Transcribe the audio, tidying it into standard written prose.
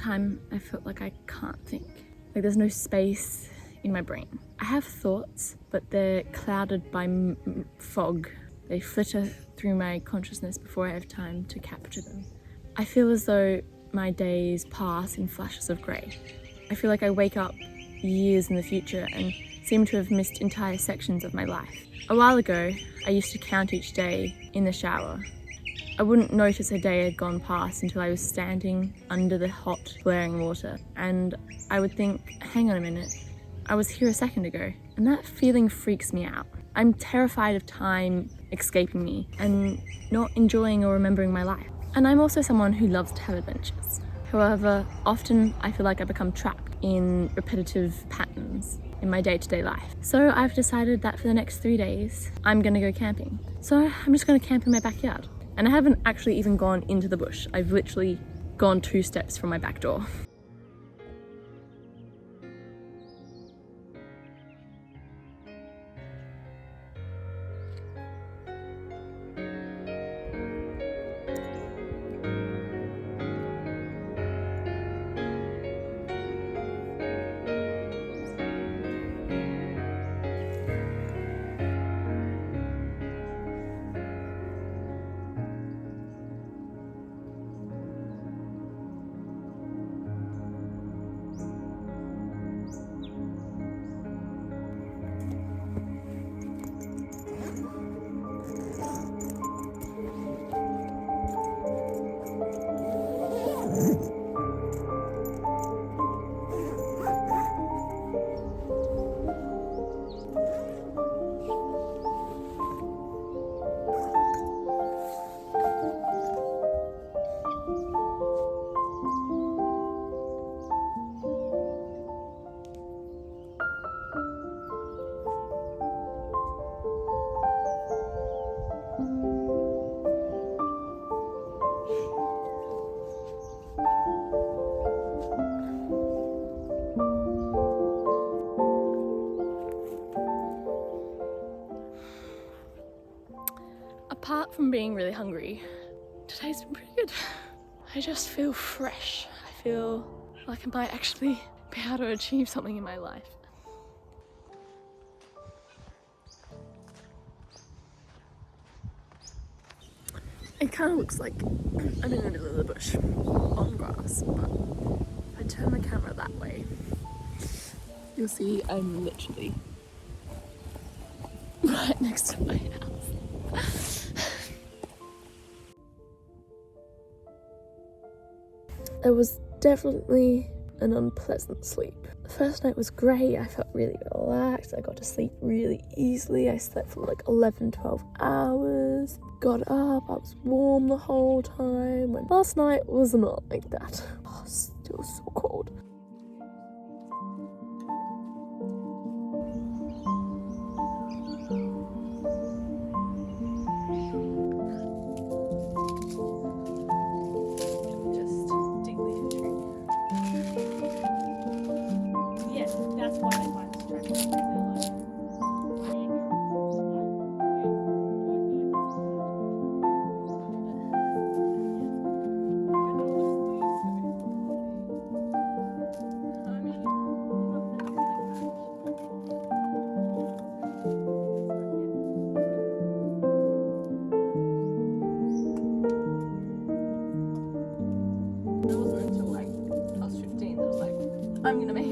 time I felt like I can't think. Like there's no space in my brain. I have thoughts, but they're clouded by fog. They flitter through my consciousness before I have time to capture them. I feel as though my days pass in flashes of grey. I feel like I wake up years in the future and seem to have missed entire sections of my life. A while ago, I used to count each day in the shower. I wouldn't notice a day had gone past until I was standing under the hot, flaring water, and I would think, hang on a minute, I was here a second ago, and that feeling freaks me out. I'm terrified of time escaping me and not enjoying or remembering my life. And I'm also someone who loves to have adventures. However, often I feel like I become trapped in repetitive patterns in my day-to-day life. So I've decided that for the next 3 days, I'm gonna go camping. So I'm just gonna camp in my backyard. And I haven't actually even gone into the bush. I've literally gone 2 steps from my back door. Apart from being really hungry, today's been pretty good. I just feel fresh. I feel like I might actually be able to achieve something in my life. It kind of looks like I'm in the middle of the bush on grass, but if I turn my camera that way, you'll see I'm literally right next to my house. It was definitely an unpleasant sleep. The first night was great. I felt really relaxed. I got to sleep really easily. I slept for like 11-12 hours. Got up, I was warm the whole time. And last night was not like that. Oh, still so cold. I'm gonna make